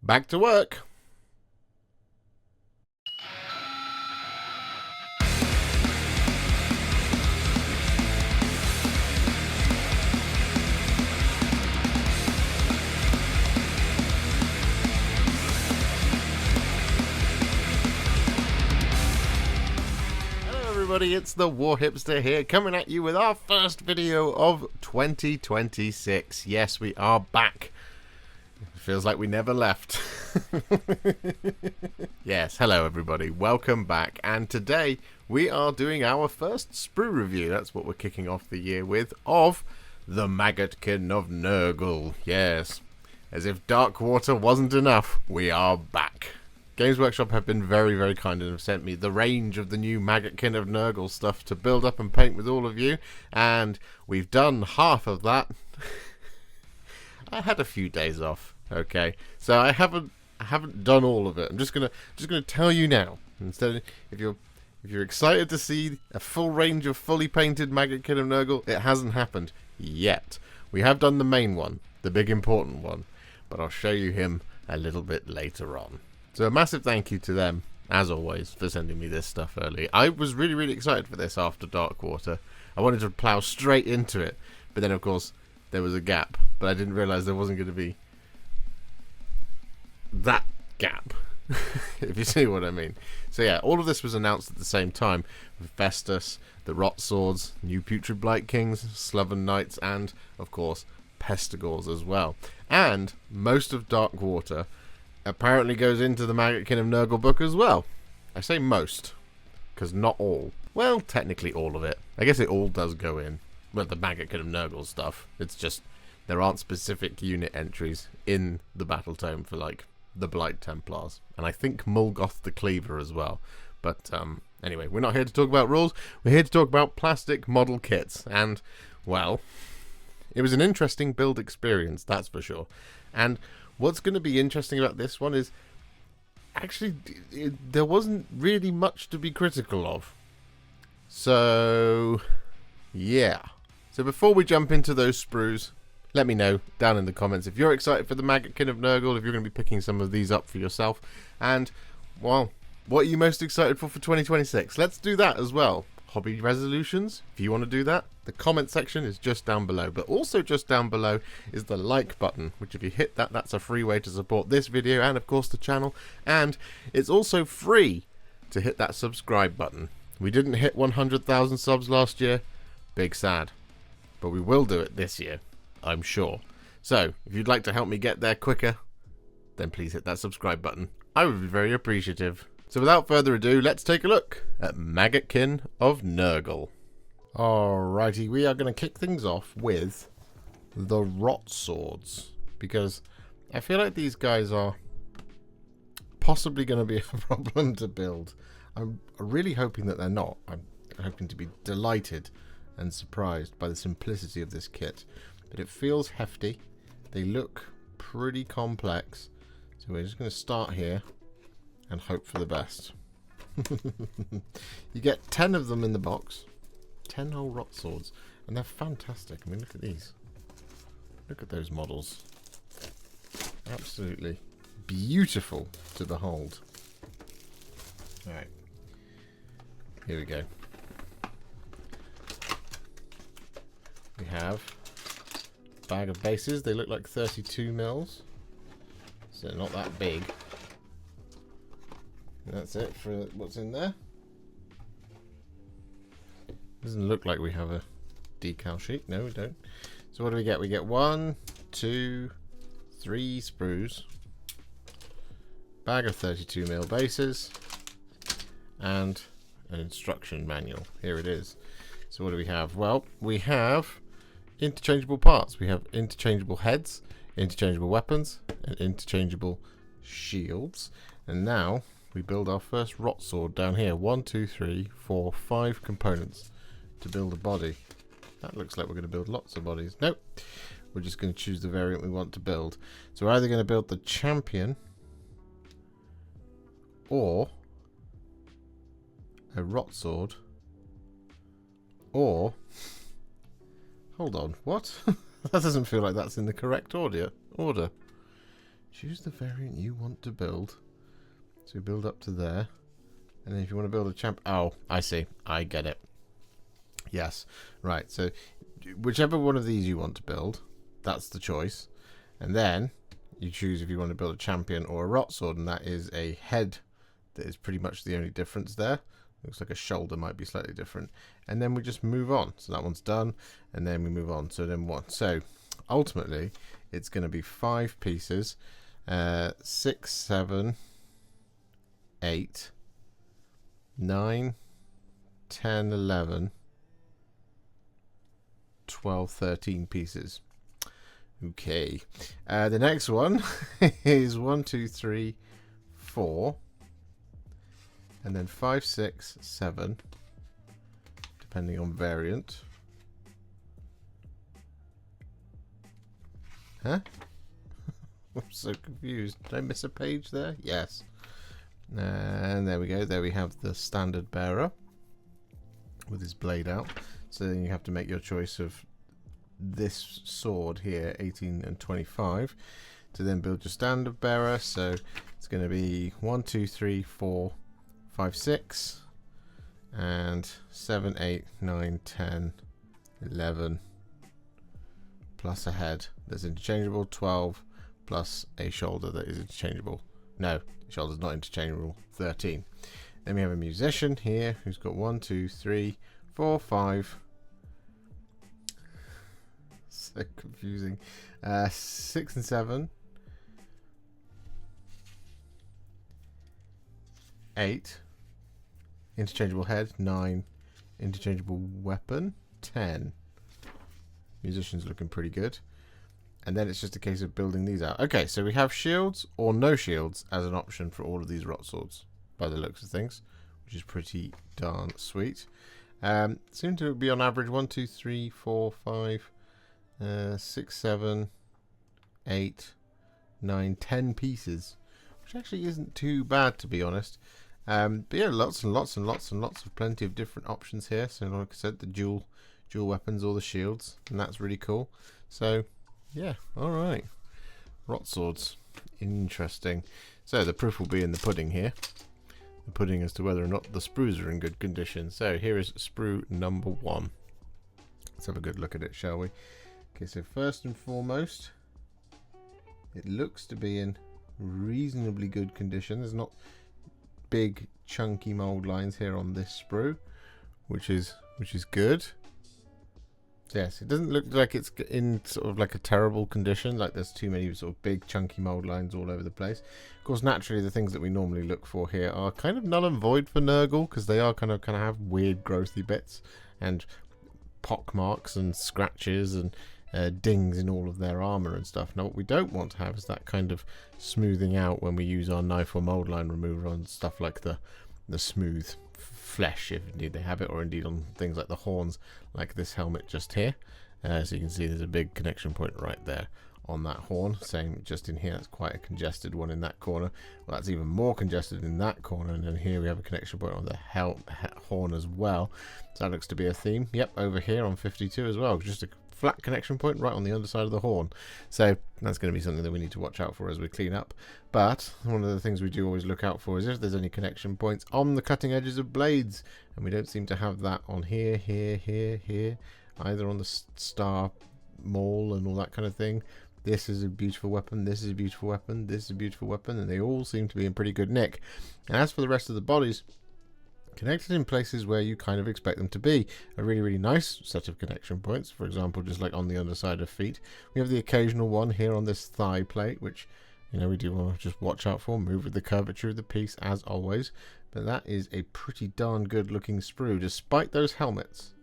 back to work. Everybody, it's the Warhipster here, coming at you with our first video of 2026. Yes, we are back. It feels like we never left. Yes, hello everybody, welcome back. And today we are doing our first Sprue review. That's what we're kicking off the year with, of the Maggotkin of Nurgle. Yes, as if Darkwater wasn't enough, we are back. Games Workshop have been very kind and have sent me the range of the new Maggotkin of Nurgle stuff to build up and paint with all of you, and we've done half of that. I had a few days off, okay, so I haven't done all of it. I'm just gonna tell you now. Instead, if you're excited to see a full range of fully painted Maggotkin of Nurgle, it hasn't happened yet. We have done the main one, the big important one, but I'll show you him a little bit later on. So a massive thank you to them, as always, for sending me this stuff early. I was really excited for this after Darkwater. I wanted to plow straight into it, but then of course there was a gap, but I didn't realise there wasn't going to be that gap, if you see what I mean. So yeah, all of this was announced at the same time, with Festus, the Rotswords, new Putrid Blightkings, Sloven Knights, and of course Pestigors as well. And most of Darkwater apparently goes into the Maggotkin of Nurgle book as well. I say most, because not all. Well, technically all of it. I guess it all does go in. Well, the Maggotkin of Nurgle stuff. It's just there aren't specific unit entries in the battle tome for, like, the Blight Templars. And I think Mulgoth the Cleaver as well. But anyway, we're not here to talk about rules. We're here to talk about plastic model kits. And, well, it was an interesting build experience, that's for sure. And what's going to be interesting about this one is, actually, there wasn't really much to be critical of. So, yeah. So before we jump into those sprues, let me know down in the comments if you're excited for the Maggotkin of Nurgle, if you're going to be picking some of these up for yourself. And, well, what are you most excited for 2026? Let's do that as well. Hobby resolutions, if you want to do that, the comment section is just down below. But also just down below is the like button, which if you hit that, that's a free way to support this video and of course the channel. And it's also free to hit that subscribe button. We didn't hit 100,000 subs last year, big sad, but we will do it this year, I'm sure. So if you'd like to help me get there quicker, then please hit that subscribe button. I would be very appreciative. So without further ado, let's take a look at Maggotkin of Nurgle. Alrighty, we are going to kick things off with the Rotswords, because I feel like these guys are possibly going to be a problem to build. I'm really hoping that they're not. I'm hoping to be delighted and surprised by the simplicity of this kit. But it feels hefty. They look pretty complex. So we're just going to start here and hope for the best. You get 10 of them in the box. 10 whole Rotswords. And they're fantastic. I mean, look at these. Look at those models. Absolutely beautiful to behold. Alright. Here we go. We have a bag of bases. They look like 32 mils. So not that big. That's it for what's in there. Doesn't look like we have a decal sheet. No, we don't. So what do we get? We get 1, 2, 3 sprues, bag of 32 mil bases, and an instruction manual. Here it is. So what do we have? Well, we have interchangeable parts. We have interchangeable heads, interchangeable weapons, and interchangeable shields. And now we build our first Rotsword down here. 1, 2, 3, 4, 5 components to build a body. That looks like we're going to build lots of bodies. Nope. We're just going to choose the variant we want to build. So we're either going to build the champion or a Rotsword, or hold on, what? That doesn't feel like that's in the correct order. choose the variant you want to build. So we build up to there. And then if you want to build a champ... Oh, I see. I get it. Yes. Right, so whichever one of these you want to build, that's the choice. And then you choose if you want to build a champion or a Rotsword, and that is a head that is pretty much the only difference there. Looks like a shoulder might be slightly different. And then we just move on. So that one's done, and then we move on. So then what? So ultimately, it's going to be 5 pieces. 6, 7, 8, 9, 10, 11, 12, 13 pieces. Okay. The next one is 1, 2, 3, 4. And then 5, 6, 7. Depending on variant. Huh? I'm so confused. Did I miss a page there? Yes. And there we go. There we have the standard bearer with his blade out. So then you have to make your choice of this sword here, 18 and 25, to then build your standard bearer. So it's going to be 1, 2, 3, 4, 5, 6, and 7, 8, 9, 10, 11, plus a head that's interchangeable, 12, plus a shoulder that is interchangeable. No, the shoulder's not interchangeable, 13. Then we have a musician here who's got 1, 2, 3, 4, 5. So confusing. 6 and 7. 8. Interchangeable head. 9. Interchangeable weapon. 10. Musician's looking pretty good. And then it's just a case of building these out. Okay, so we have shields or no shields as an option for all of these Rotswords, by the looks of things, which is pretty darn sweet. Seem to be on average 1, 2, 3, 4, 5, 6, 7, 8, 9, 10 pieces, which actually isn't too bad, to be honest. But yeah, lots and lots and lots and lots of plenty of different options here. So like I said, the dual weapons or the shields, and that's really cool. So yeah, alright. Rotswords. Interesting. So the proof will be in the pudding here. The pudding as to whether or not the sprues are in good condition. So here is sprue number 1. Let's have a good look at it, shall we? Okay, so first and foremost, it looks to be in reasonably good condition. There's not big chunky mold lines here on this sprue, which is good. Yes, it doesn't look like it's in sort of like a terrible condition, like there's too many sort of big chunky mold lines all over the place. Of course, naturally, the things that we normally look for here are kind of null and void for Nurgle, because they are kind of have weird growthy bits and pock marks and scratches and dings in all of their armor and stuff. Now, what we don't want to have is that kind of smoothing out when we use our knife or mold line remover on stuff like the smooth flesh, if indeed they have it, or indeed on things like the horns, like this helmet just here. So you can see there's a big connection point right there on that horn. Same just in here, that's quite a congested one in that corner. Well, that's even more congested in that corner, and then here we have a connection point on the horn as well. So that looks to be a theme. Yep, over here on 52 as well, just a flat connection point right on the underside of the horn. So that's going to be something that we need to watch out for as we clean up. But one of the things we do always look out for is if there's any connection points on the cutting edges of blades, and we don't seem to have that on here, either on the star maul and all that kind of thing. This is a beautiful weapon, this is a beautiful weapon, this is a beautiful weapon, and they all seem to be in pretty good nick. And as for the rest of the bodies, connected in places where you kind of expect them to be. A really, really nice set of connection points, for example, just like on the underside of feet. We have the occasional one here on this thigh plate, which, you know, we do want to just watch out for, move with the curvature of the piece as always. But that is a pretty darn good looking sprue, despite those helmets.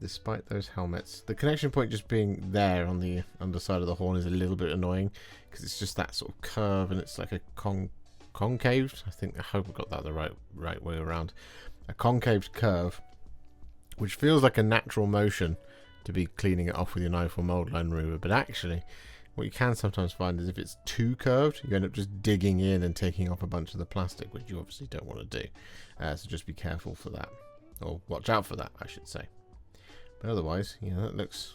The connection point just being there on the underside of the horn is a little bit annoying, because it's just that sort of curve, and it's like a concaved, I hope I got that the right way around. A concaved curve, which feels like a natural motion to be cleaning it off with your knife or mold line remover, but actually what you can sometimes find is if it's too curved, you end up just digging in and taking off a bunch of the plastic, which you obviously don't want to do. So just be careful for that, or watch out for that, I should say. But otherwise, yeah, that looks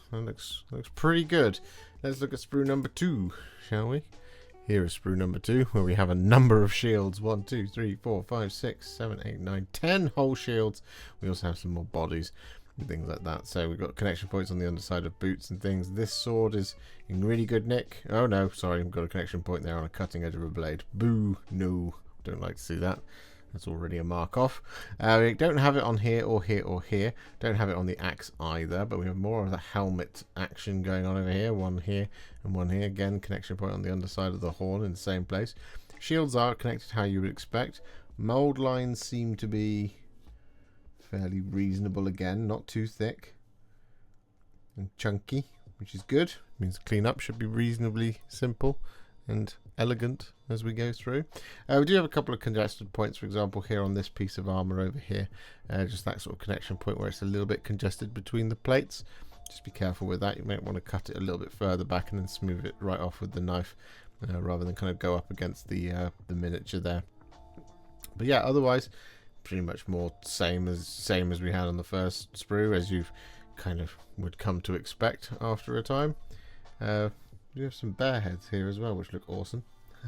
pretty good. Let's look at sprue number 2, shall we? Here is sprue number 2, where we have a number of shields. 1, 2, 3, 4, 5, 6, 7, 8, 9, 10 whole shields. We also have some more bodies and things like that. So we've got connection points on the underside of boots and things. This sword is in really good nick. Oh no, sorry, I've got a connection point there on a cutting edge of a blade. Boo, no, don't like to see that. That's already a mark off. We don't have it on here or here or here. Don't have it on the axe either, but we have more of the helmet action going on over here. One here and one here. Again, connection point on the underside of the horn in the same place. Shields are connected how you would expect. Mold lines seem to be fairly reasonable again, not too thick and chunky, which is good. It means cleanup should be reasonably simple and elegant as we go through. We do have a couple of congested points, for example, here on this piece of armor over here. Just that sort of connection point where it's a little bit congested between the plates. Just be careful with that. You might want to cut it a little bit further back and then smooth it right off with the knife, rather than kind of go up against the miniature there. But yeah, otherwise, pretty much more same as we had on the first sprue, as you kind of would come to expect after a time. We have some bear heads here as well, which look awesome.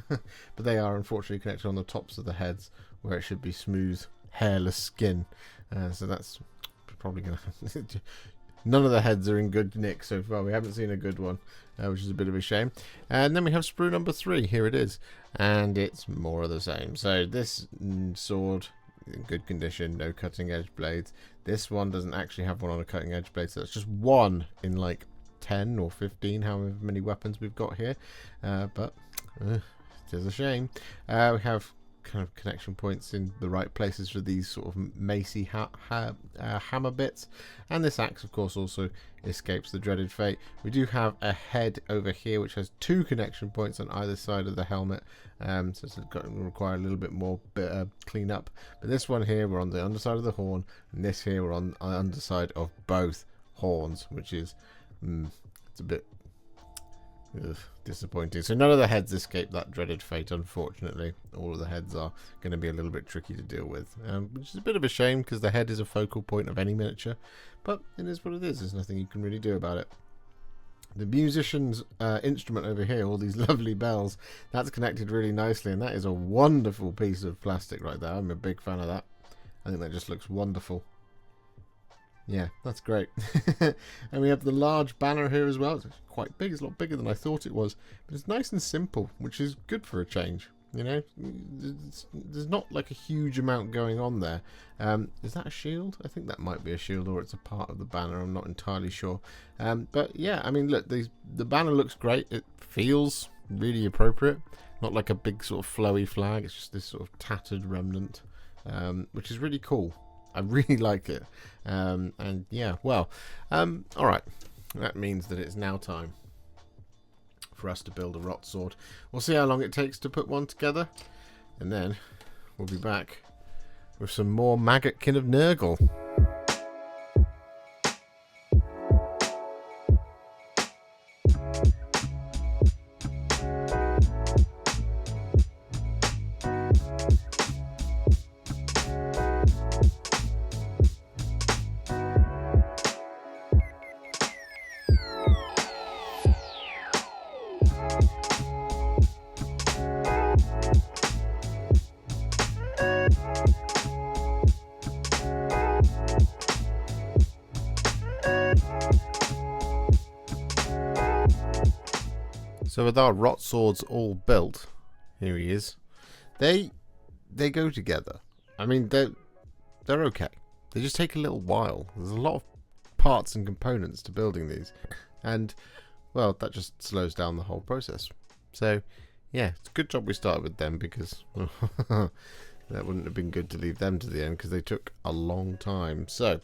But they are unfortunately connected on the tops of the heads, where it should be smooth, hairless skin. So that's probably going to... None of the heads are in good nick so far. We haven't seen a good one, which is a bit of a shame. And then we have sprue number 3. Here it is. And it's more of the same. So this sword, in good condition, no cutting edge blades. This one doesn't actually have one on a cutting edge blade, so that's just one in like 10 or 15, however many weapons we've got here. But it is a shame. We have kind of connection points in the right places for these sort of macy hammer bits, and this axe of course also escapes the dreaded fate. We do have a head over here which has 2 connection points on either side of the helmet, so it's going to require a little bit more clean up. But this one here, we're on the underside of the horn, and this here we're on the underside of both horns, which is it's a bit disappointing. So none of the heads escape that dreaded fate, unfortunately. All of the heads are going to be a little bit tricky to deal with, which is a bit of a shame, because the head is a focal point of any miniature, but it is what it is. There's nothing you can really do about it. The musician's instrument over here, all these lovely bells, that's connected really nicely, and that is a wonderful piece of plastic right there. I'm a big fan of that. I think that just looks wonderful. Yeah, that's great. And we have the large banner here as well. It's quite big. It's a lot bigger than I thought it was. But it's nice and simple, which is good for a change. You know, there's not like a huge amount going on there. Is that a shield? I think that might be a shield, or it's a part of the banner. I'm not entirely sure. But yeah, I mean, look, the banner looks great. It feels really appropriate. Not like a big sort of flowy flag. It's just this sort of tattered remnant, which is really cool. I really like it. And yeah, well, alright. That means that it's now time for us to build a Rotsword. We'll see how long it takes to put one together, and then we'll be back with some more Maggotkin of Nurgle. So with our Rotswords all built, here he is. They go together. I mean, they're okay. They just take a little while. There's a lot of parts and components to building these, and well, that just slows down the whole process. So yeah, it's a good job we started with them, because that wouldn't have been good to leave them to the end, because they took a long time. So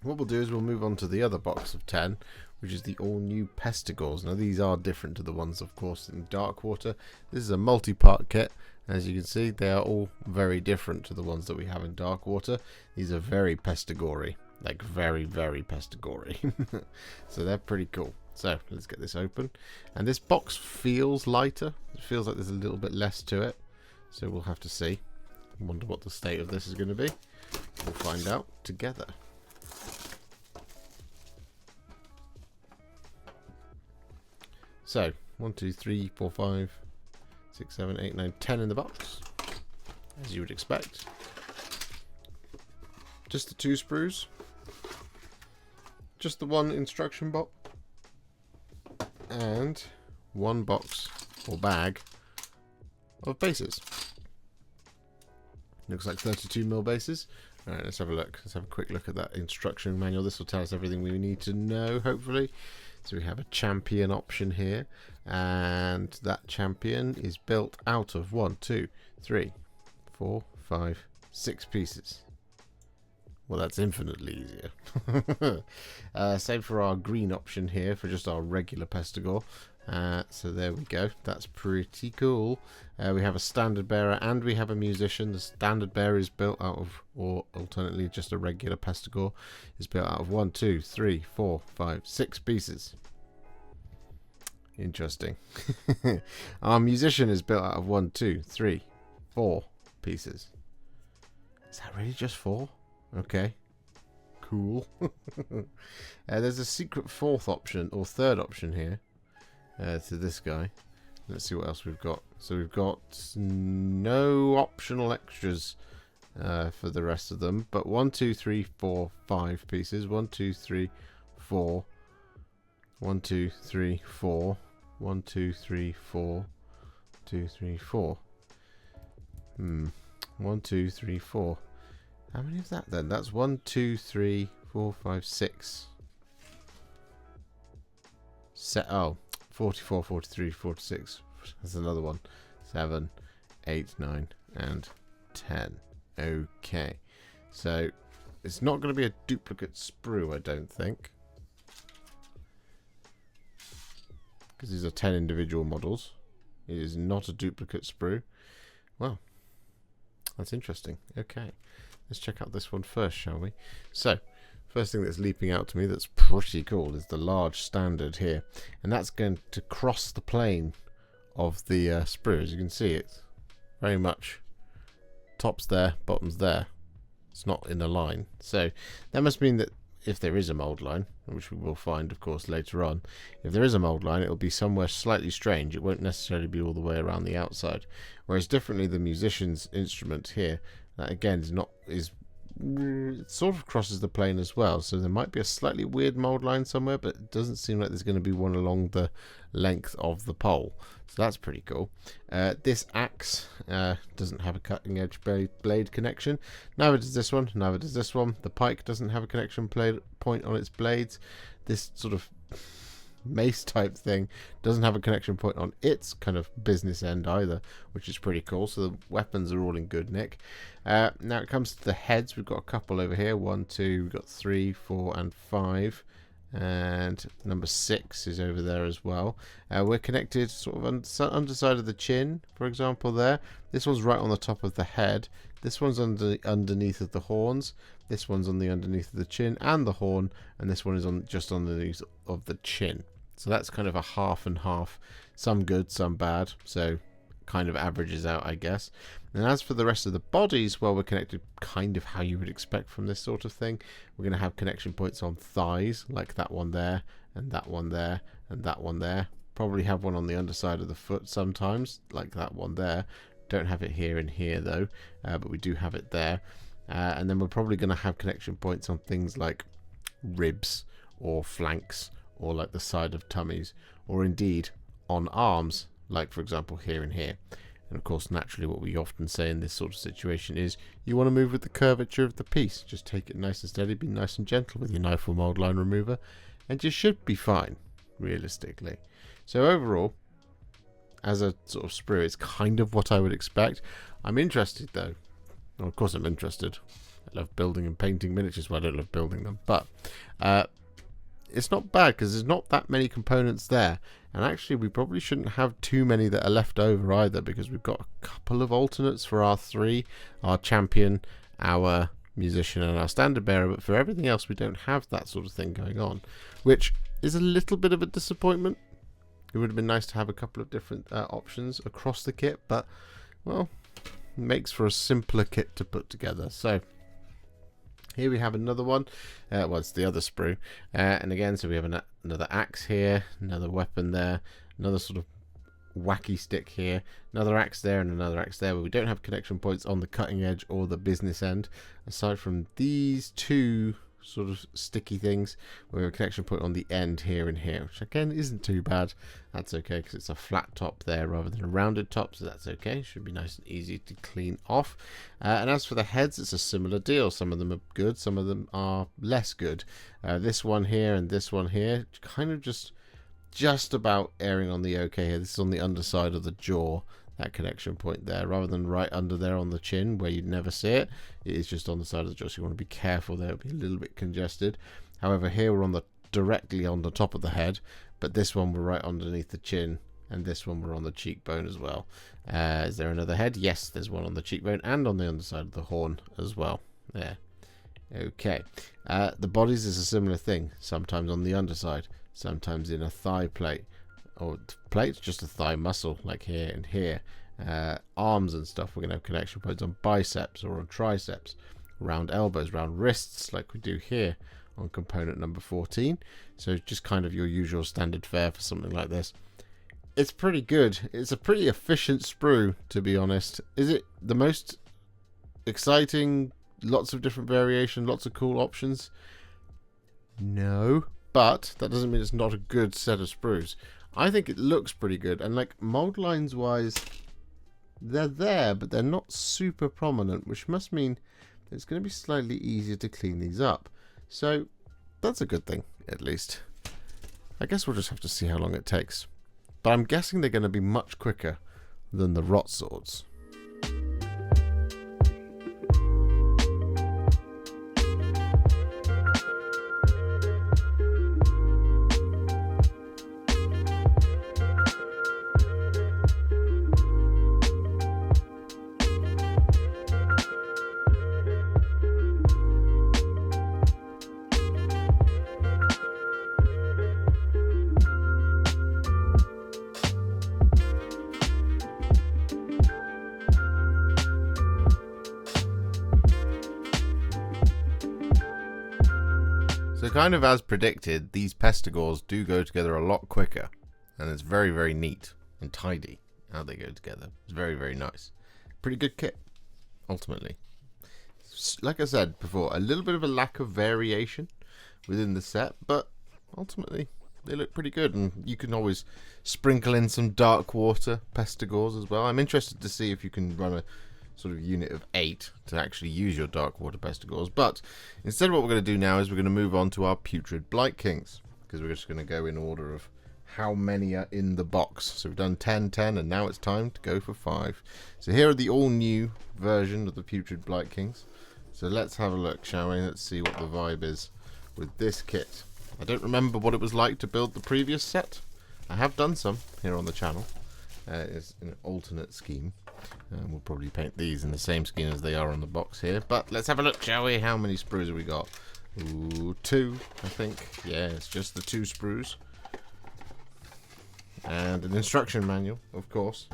what we'll do is we'll move on to the other box of 10, which is the all-new Pestigors. Now these are different to the ones, of course, in Darkwater. This is a multi-part kit. As you can see, they are all very different to the ones that we have in Darkwater. These are very Pestigori, like very, very Pestigori. So they're pretty cool. So let's get this open. And this box feels lighter. It feels like there's a little bit less to it. So we'll have to see. I wonder what the state of this is going to be. We'll find out together. So 1, 2, 3, 4, 5, 6, 7, 8, 9, 10 in the box, as you would expect. Just the 2 sprues. Just the 1 instruction box. And 1 box or bag of bases. Looks like 32mm bases. Alright, let's have a look. Let's have a quick look at that instruction manual. This will tell us everything we need to know, hopefully. So we have a champion option here. And that champion is built out of 1, 2, 3, 4, 5, 6 pieces. Well, that's infinitely easier. Same for our green option here for just our regular Pestigor. So there we go. That's pretty cool. We have a standard bearer and we have a musician. The standard bearer is built out of, or alternately just a regular Pestigor, is built out of 1, 2, 3, 4, 5, 6 pieces. Interesting. Our musician is built out of 1, 2, 3, 4 pieces. Is that really just 4? Okay. Cool. There's a secret 4th option, or 3rd option here. To this guy. Let's see what else we've got. So we've got no optional extras for the rest of them, but 1, 2, 3, 4, 5 pieces. 1, 2, 3, 4. 1, 2, 3, 4. 1, 2, 3, 4. 2, 3, 4. 1, 2, 3, 4. How many of that then? That's 1, 2, 3, 4, 5, 6. Oh. 44, 43, 46. That's another one. 7, 8, 9, and 10. Okay. So, it's not going to be a duplicate sprue, I don't think. Because these are 10 individual models. It is not a duplicate sprue. Well, that's interesting. Okay. Let's check out this one first, shall we? So, first thing that's leaping out to me that's pretty cool is the large standard here. And that's going to cross the plane of the sprue. As you can see, it's very much top's there, bottom's there. It's not in a line. So that must mean that if there is a mold line, which we will find, of course, later on, if there is a mold line, it will be somewhere slightly strange. It won't necessarily be all the way around the outside. Whereas differently, the musician's instrument here, that again it sort of crosses the plane as well, so there might be a slightly weird mold line somewhere, but it doesn't seem like there's going to be one along the length of the pole, so that's pretty cool. This axe doesn't have a cutting edge blade connection, neither does this one, neither does this one. The pike doesn't have a connection point on its blades. This sort of mace type thing doesn't have a connection point on its kind of business end either, which is pretty cool. So the weapons are all in good nick. Now it comes to the heads. We've got a couple over here. 1, 2, we've got 3, 4, and 5, and number 6 is over there as well. We're connected sort of underside of the chin, for example. There, this one's right on the top of the head. This one's underneath of the horns. This one's on the underneath of the chin and the horn, and this one is on just underneath of the chin. So that's kind of a half and half, some good, some bad, so kind of averages out, I guess. And as for the rest of the bodies, well, we're connected kind of how you would expect from this sort of thing. We're going to have connection points on thighs, like that one there, and that one there, and that one there. Probably have one on the underside of the foot sometimes, like that one there. Don't have it here and here though, but we do have it there. And then we're probably going to have connection points on things like ribs or flanks, or like the side of tummies, or indeed on arms, like for example here and here. And of course, naturally, what we often say in this sort of situation is you want to move with the curvature of the piece. Just take it nice and steady, be nice and gentle with your knife or mold line remover, and you should be fine, realistically. So overall, as a sort of sprue, it's kind of what I would expect. I'm interested though. Well, of course I'm interested. I love building and painting miniatures. Well, I don't love building them, but it's not bad because there's not that many components there. And actually, we probably shouldn't have too many that are left over either, because we've got a couple of alternates for our 3, our champion, our musician, and our standard bearer. But for everything else, we don't have that sort of thing going on, which is a little bit of a disappointment. It would have been nice to have a couple of different options across the kit, but, well, it makes for a simpler kit to put together. So here we have another one. Well, it's the other sprue. And again, so we have another axe here, another weapon there, another sort of wacky stick here, another axe there, and another axe there, but we don't have connection points on the cutting edge or the business end, aside from these two sort of sticky things. We have a connection point on the end here and here, which again isn't too bad. That's okay because it's a flat top there rather than a rounded top, so that's okay. Should be nice and easy to clean off. And as for the heads, it's a similar deal. Some of them are good, some of them are less good. This one here and this one here, kind of just about airing on the okay here. This is on the underside of the jaw, that connection point there, rather than right under there on the chin where you'd never see it. It is just on the side of the jaw, so you want to be careful there. It'll be a little bit congested. However, here we're on the directly on the top of the head, but this one we're right underneath the chin, and this one we're on the cheekbone as well. Is there another head? Yes, there's one on the cheekbone and on the underside of the horn as well. There. Okay. The bodies is a similar thing, sometimes on the underside, sometimes in a thigh plate. Or plates, just a thigh muscle, like here and here. Arms and stuff, we're going to have connection points on biceps or on triceps. Round elbows, round wrists, like we do here on component number 14. So just kind of your usual standard fare for something like this. It's pretty good. It's a pretty efficient sprue, to be honest. Is it the most exciting? Lots of different variation, lots of cool options? No. But that doesn't mean it's not a good set of sprues. I think it looks pretty good, and like mold lines wise, they're there, but they're not super prominent, which must mean it's going to be slightly easier to clean these up. So that's a good thing, at least. I guess we'll just have to see how long it takes. But I'm guessing they're going to be much quicker than the Rotswords. So kind of as predicted, these Pestigors do go together a lot quicker, and it's very, very neat and tidy how they go together. It's very, very nice. Pretty good kit, ultimately. Like I said before, a little bit of a lack of variation within the set, but ultimately they look pretty good, and you can always sprinkle in some dark water Pestigors as well. I'm interested to see if you can run a sort of unit of 8 to actually use your dark water Pestigors, but instead what we're going to do now is we're going to move on to our Putrid Blightkings, because we're just going to go in order of how many are in the box. So we've done 10, 10, and now it's time to go for 5. So here are the all new version of the Putrid Blightkings. So let's have a look, shall we? Let's see what the vibe is with this kit. I don't remember what it was like to build the previous set. I have done some here on the channel. It's an alternate scheme. We'll probably paint these in the same scheme as they are on the box here. But let's have a look, shall we? How many sprues have we got? Ooh, 2, I think. Yeah, it's just the 2 sprues. And an instruction manual, of course.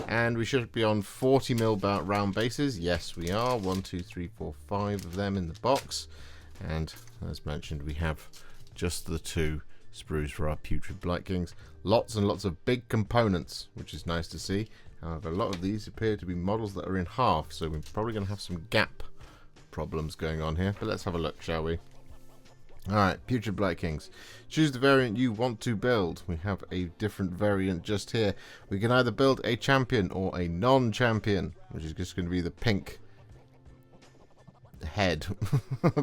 And we should be on 40mm round bases. Yes, we are. 1, 2, 3, 4, 5 of them in the box. And as mentioned, we have just the 2 sprues for our Putrid Blightkings. Lots and lots of big components, which is nice to see. However, a lot of these appear to be models that are in half, so we're probably going to have some gap problems going on here. But let's have a look, shall we? Alright, Putrid Blightkings. Choose the variant you want to build. We have a different variant just here. We can either build a champion or a non-champion, which is just going to be the pink head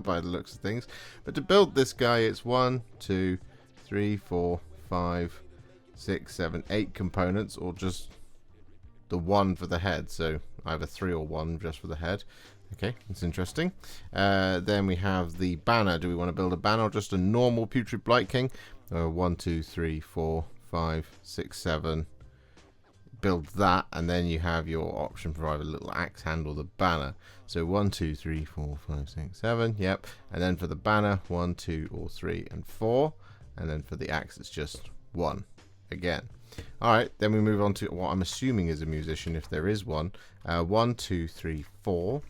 by the looks of things. But to build this guy, it's 1, 2, 3, 4, 5, 6, 7, 8 components, or just the 1 for the head. So either 3 or 1 just for the head. Okay, that's interesting. Then we have the banner. Do we want to build a banner or just a normal Putrid Blightking? 1, 2, 3, 4, 5, 6, 7. Build that, and then you have your option for either a little axe hand or the banner. So 1, 2, 3, 4, 5, 6, 7. Yep. And then for the banner, 1, 2, or 3, and 4. And then for the axe, it's just 1 again. Alright, then we move on to what I'm assuming is a musician, if there is one. 1, 2, 3, 4.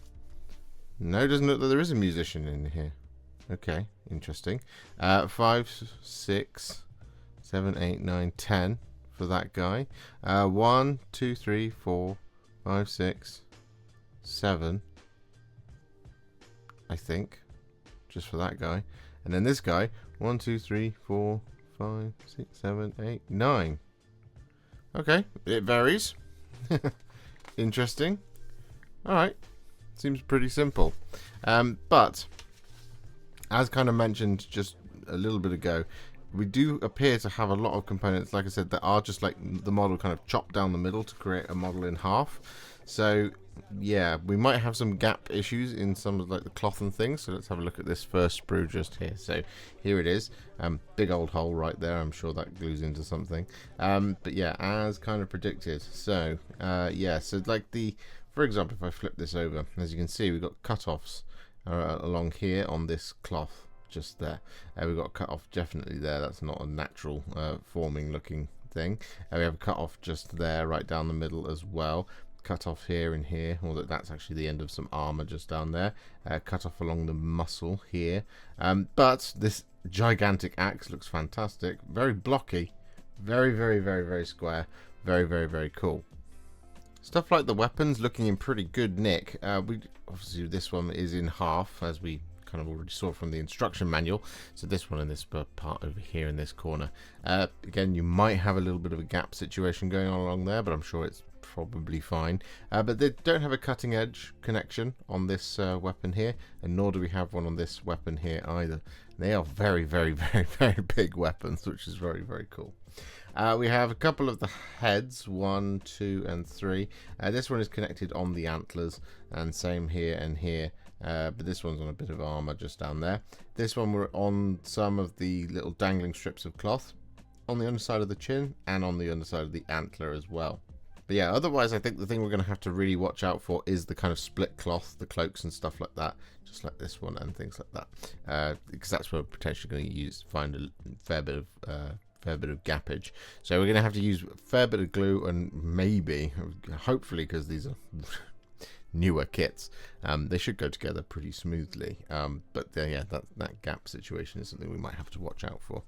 No, it doesn't look that there is a musician in here. Okay, interesting. 5, 6, 7, 8, 9, 10 for that guy. 1, 2, 3, 4, 5, 6, 7, I think, just for that guy. And then this guy, 1, 2, 3, 4, 5, 6, 7, 8, 9. Okay, it varies. Interesting. Alright, seems pretty simple. But, as kind of mentioned just a little bit ago, we do appear to have a lot of components, like I said, that are just like the model kind of chopped down the middle to create a model in half. So, yeah, we might have some gap issues in some of like the cloth and things. So let's have a look at this first sprue just here. So here it is. Big old hole right there. I'm sure that glues into something. But yeah, as kind of predicted. So, yeah, so like for example, if I flip this over, as you can see, we've got cut-offs along here on this cloth. Just there. We've got a cut off definitely there. That's not a natural forming looking thing. We have a cut off just there, right down the middle as well. Cut off here and here. Well, that's actually the end of some armor just down there. Cut off along the muscle here. But this gigantic axe looks fantastic. Very blocky. Very, very, very, very square. Very, very, very cool. Stuff like the weapons looking in pretty good nick. Obviously this one is in half, as we kind of already saw from the instruction manual. So this one and this part over here in this corner. Again, you might have a little bit of a gap situation going on along there, but I'm sure it's probably fine. But they don't have a cutting edge connection on this weapon here, and nor do we have one on this weapon here either. They are very, very, very, very big weapons, which is very, very cool. We have a couple of the heads, 1, 2, and 3. This one is connected on the antlers, and same here and here. But this one's on a bit of armor just down there. This one we're on some of the little dangling strips of cloth on the underside of the chin and on the underside of the antler as well. But yeah, otherwise I think the thing we're going to have to really watch out for is the kind of split cloth, the cloaks and stuff like that, just like this one and things like that, because that's where we're potentially going to find a fair bit of gappage. So we're going to have to use a fair bit of glue, and maybe, hopefully, because these are newer kits, they should go together pretty smoothly. But yeah, that gap situation is something we might have to watch out for.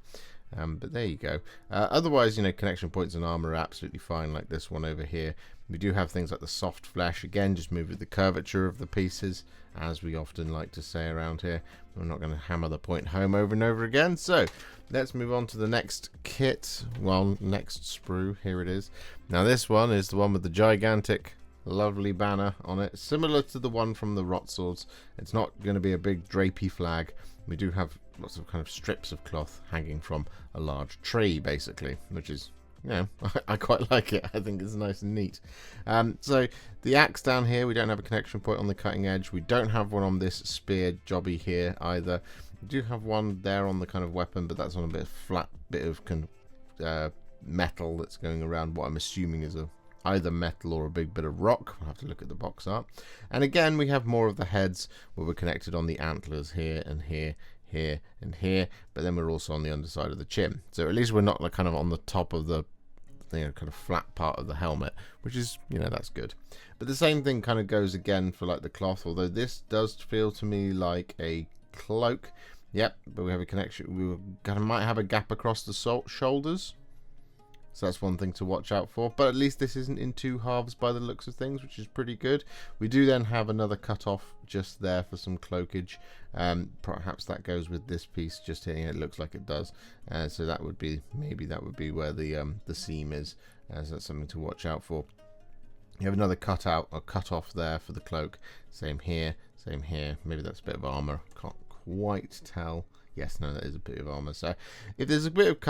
But there you go. Otherwise, you know, connection points and armor are absolutely fine, like this one over here. We do have things like the soft flesh. Again, just move with the curvature of the pieces, as we often like to say around here. We're not going to hammer the point home over and over again. So let's move on to the next kit. Well, next sprue. Here it is. Now this one is the one with the gigantic lovely banner on it, similar to the one from the Rotswords. It's not going to be a big drapey flag. We do have lots of kind of strips of cloth hanging from a large tree, basically, which is, you know, I quite like it. I think it's nice and neat. So the axe down here, we don't have a connection point on the cutting edge. We don't have one on this spear jobby here either. We do have one there on the kind of weapon, but that's on a bit of flat bit of metal that's going around what I'm assuming is either metal or a big bit of rock. We'll have to look at the box art. And again, we have more of the heads where we're connected on the antlers here and here, here and here, but then we're also on the underside of the chin. So at least we're not like kind of on the top of the, you know, kind of flat part of the helmet, which is, you know, that's good. But the same thing kind of goes again for like the cloth, although this does feel to me like a cloak. Yep, but we have a connection. We kind of might have a gap across the shoulders. So that's one thing to watch out for. But at least this isn't in two halves by the looks of things, which is pretty good. We do then have another cut off just there for some cloakage. Perhaps that goes with this piece just here. It looks like it does. So that would be, maybe that would be where the seam is. So that's something to watch out for. You have another cut out or cut off there for the cloak. Same here, same here. Maybe that's a bit of armor. Can't quite tell. Yes, no, that is a bit of armor. So if there's a bit of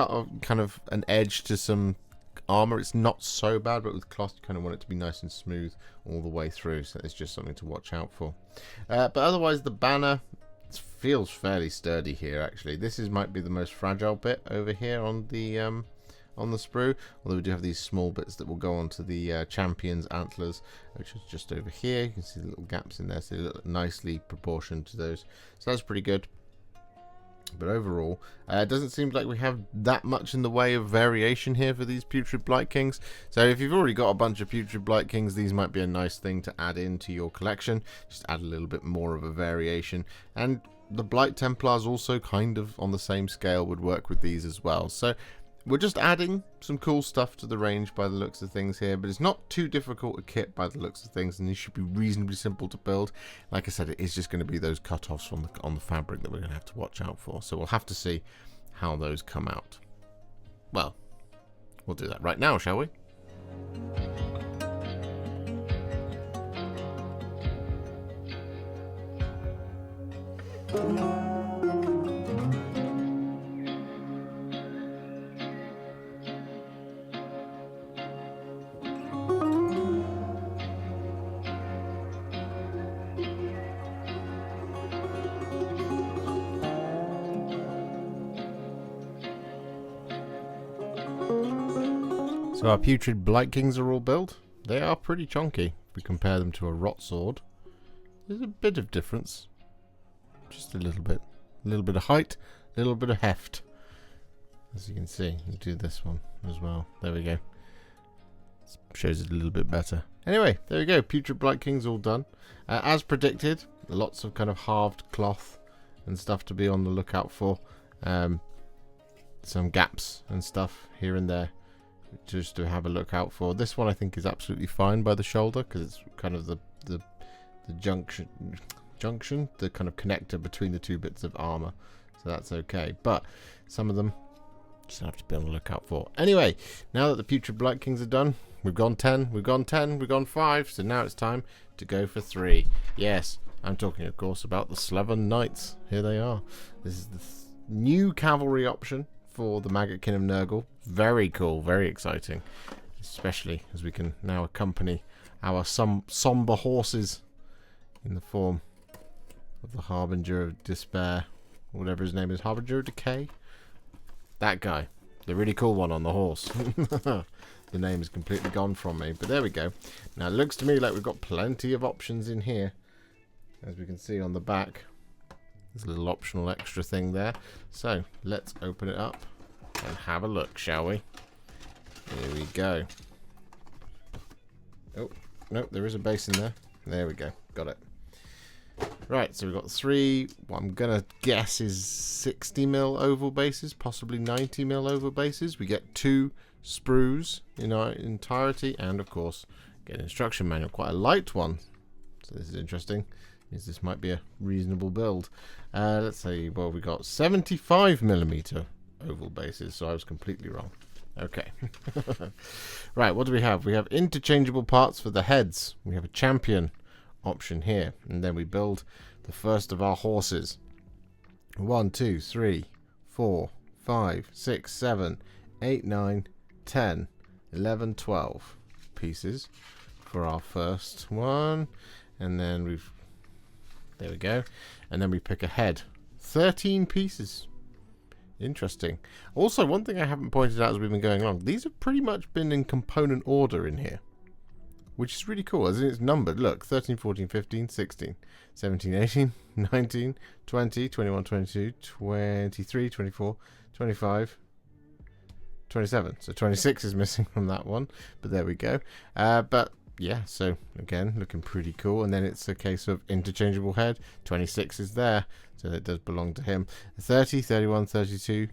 kind of an edge to some armor, it's not so bad, but with cloth you kind of want it to be nice and smooth all the way through, so it's just something to watch out for. But otherwise the banner feels fairly sturdy here actually. Might be the most fragile bit over here on the sprue, although we do have these small bits that will go onto the champion's antlers, which is just over here. You can see the little gaps in there, so they look nicely proportioned to those, so that's pretty good. But overall, it doesn't seem like we have that much in the way of variation here for these Putrid Blightkings. So if you've already got a bunch of Putrid Blightkings, these might be a nice thing to add into your collection. Just add a little bit more of a variation. And the Blight Templars also kind of on the same scale would work with these as well. So we're just adding some cool stuff to the range by the looks of things here, but it's not too difficult to kit by the looks of things, and these should be reasonably simple to build. Like I said, it is just going to be those cut-offs on the fabric that we're going to have to watch out for, so we'll have to see how those come out. Well, we'll do that right now, shall we? So our Putrid Blightkings are all built. They are pretty chunky if we compare them to a Rotsword. There's a bit of difference. Just a little bit. A little bit of height, a little bit of heft. As you can see, we'll do this one as well. There we go. Shows it a little bit better. Anyway, there we go. Putrid Blightkings all done. As predicted, lots of kind of halved cloth and stuff to be on the lookout for. Some gaps and stuff here and there, just to have a look out for. This one I think is absolutely fine by the shoulder, because it's kind of the junction, the kind of connector between the two bits of armor, so that's okay. But some of them just have to be on the lookout for. Anyway, now that the Putrid Blightkings are done, we've gone 10, we've gone 10, we've gone 5, so now it's time to go for 3. Yes, I'm talking of course about the Sloven Knights. Here they are. This is the new cavalry option for the Maggotkin of Nurgle. Very cool, very exciting, especially as we can now accompany our somber horses in the form of the Harbinger of Despair, whatever his name is, Harbinger of Decay. That guy, the really cool one on the horse. The name is completely gone from me, but there we go. Now it looks to me like we've got plenty of options in here, as we can see on the back. There's a little optional extra thing there. So let's open it up and have a look, shall we? Here we go. Oh, no, there is a base in there. There we go. Got it. Right, so we've got 3, what I'm going to guess is 60mm oval bases, possibly 90mm oval bases. We get 2 sprues in our entirety, and of course, get an instruction manual. Quite a light one. So this is interesting. This might be a reasonable build. Let's see, well, we got 75mm oval bases, so I was completely wrong. Okay. Right, what do we have? We have interchangeable parts for the heads. We have a champion option here, and then we build the first of our horses. 1, 2, 3, 4, 5, 6, 7, 8, 9, 10, 11, 12 pieces for our first one, and then we've, there we go, and then we pick a head. 13 pieces. Interesting. Also, one thing I haven't pointed out as we've been going along, these have pretty much been in component order in here, which is really cool, as in it's numbered. Look, 13, 14, 15, 16, 17, 18, 19, 20, 21, 22, 23, 24, 25, 27. So 26 is missing from that one, but there we go. But yeah, so again, looking pretty cool. And then it's a case of interchangeable head. 26 is there, so that does belong to him. 30, 31, 32,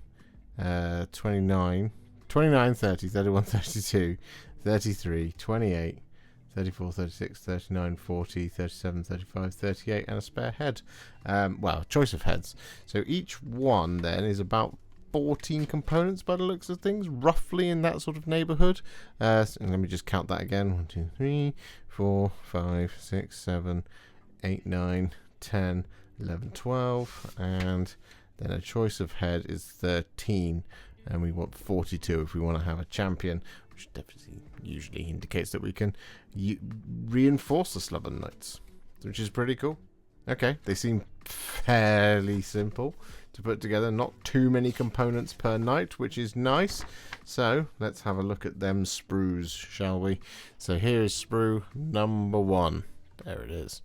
29, 29, 30, 31, 32, 33, 28, 34, 36, 39, 40, 37, 35, 38, and a spare head. Well, choice of heads. So each one then is about 14 components by the looks of things, roughly in that sort of neighborhood. So let me just count that again. 1, 2, 3, 4, 5, 6, 7, 8, 9, 10, 11, 12, and then a choice of head is 13, and we want 42 if we want to have a champion, which definitely usually indicates that we can reinforce the Sloven Knights, which is pretty cool. Okay, they seem fairly simple to put together, not too many components per knight, which is nice. So let's have a look at them sprues, shall we? So here is sprue number 1. There it is.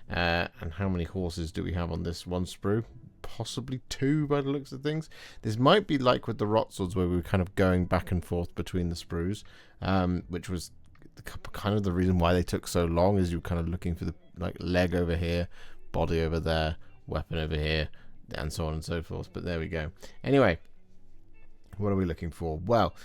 And how many horses do we have on this one sprue? Possibly 2 by the looks of things. This might be like with the Rotswords, where we were kind of going back and forth between the sprues, which was kind of the reason why they took so long, is you were kind of looking for the leg over here, body over there, weapon over here, and so on and so forth. But there we go. Anyway, What are we looking for? Well,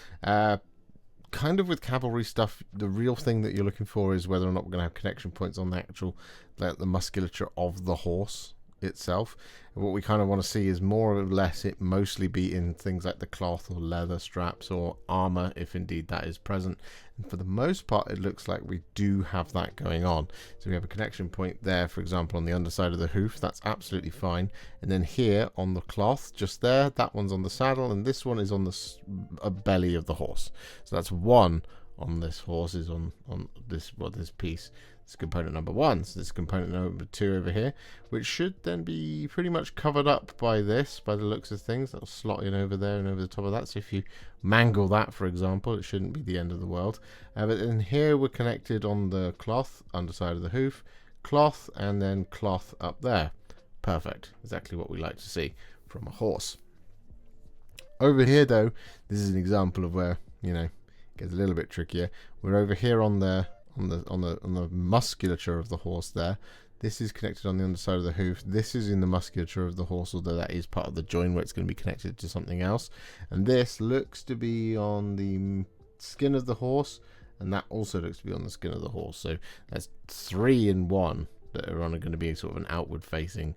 kind of with cavalry stuff, the real thing that you're looking for is whether or not we're going to have connection points on the actual, like, the musculature of the horse itself. What we kind of want to see is more or less it mostly be in things like the cloth or leather straps or armor, if indeed that is present. And for the most part, it looks like we do have that going on. So we have a connection point there, for example, on the underside of the hoof. That's absolutely fine. And then here on the cloth, just there, that one's on the saddle, and this one is on the belly of the horse. So that's one on this horse is on this piece. It's component number 1, so this is component number 2 over here, which should then be pretty much covered up by this, by the looks of things. That'll slot in over there and over the top of that, so if you mangle that, for example, it shouldn't be the end of the world. But then here we're connected on the cloth, underside of the hoof, cloth, and then cloth up there. Perfect, exactly what we like to see from a horse. Over here, though, this is an example of where, you know, it gets a little bit trickier. We're over here on the musculature of the horse there. This is connected on the underside of the hoof. This is in the musculature of the horse, although that is part of the join where it's going to be connected to something else. And this looks to be on the skin of the horse, and that also looks to be on the skin of the horse. So that's 3 in 1 that are going to be sort of an outward facing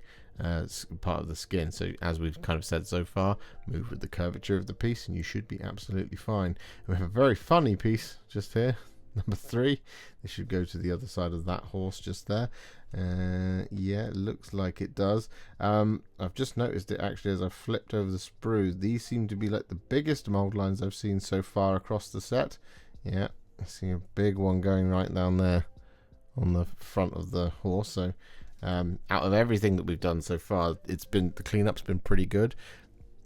part of the skin. So as we've kind of said so far, move with the curvature of the piece and you should be absolutely fine. And we have a very funny piece just here. Number 3, this should go to the other side of that horse just there. Yeah, it looks like it does. I've just noticed it actually as I flipped over the sprue. These seem to be like the biggest mold lines I've seen so far across the set. Yeah, I see a big one going right down there on the front of the horse. So out of everything that we've done so far, the cleanup's been pretty good.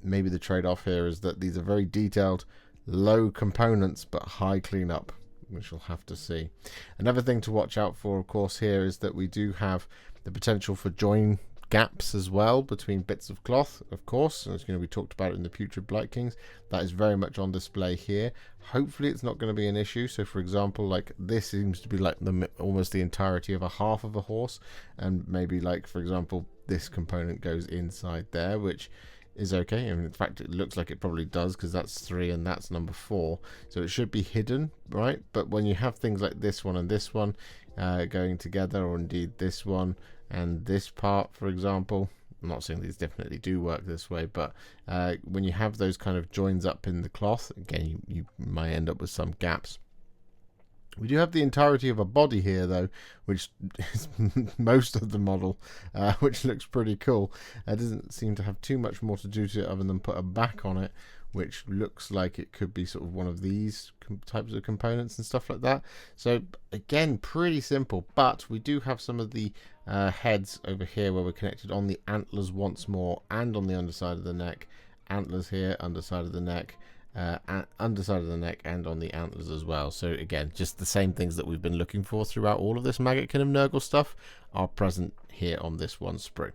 Maybe the trade-off here is that these are very detailed, low components but high cleanup, which we'll have to see. Another thing to watch out for, of course, here is that we do have the potential for join gaps as well between bits of cloth, of course. And it's going to be talked about in the Putrid Blightkings. That is very much on display here. Hopefully it's not going to be an issue. So for example, like this seems to be like almost the entirety of a half of a horse, and maybe like, for example, this component goes inside there, which is okay. I mean, in fact, it looks like it probably does, because that's 3 and that's number 4, so it should be hidden, right? But when you have things like this one and this one going together, or indeed this one and this part, for example, I'm not saying these definitely do work this way, but when you have those kind of joins up in the cloth, again, you might end up with some gaps. We do have the entirety of a body here, though, which is most of the model, which looks pretty cool. It doesn't seem to have too much more to do to it other than put a back on it, which looks like it could be sort of one of these types of components and stuff like that. So, again, pretty simple, but we do have some of the heads over here where we're connected on the antlers once more, and on the underside of the neck. Antlers here, underside of the neck. Underside of the neck, and on the antlers as well. So again, just the same things that we've been looking for throughout all of this Maggotkin of Nurgle stuff are present here on this one sprue.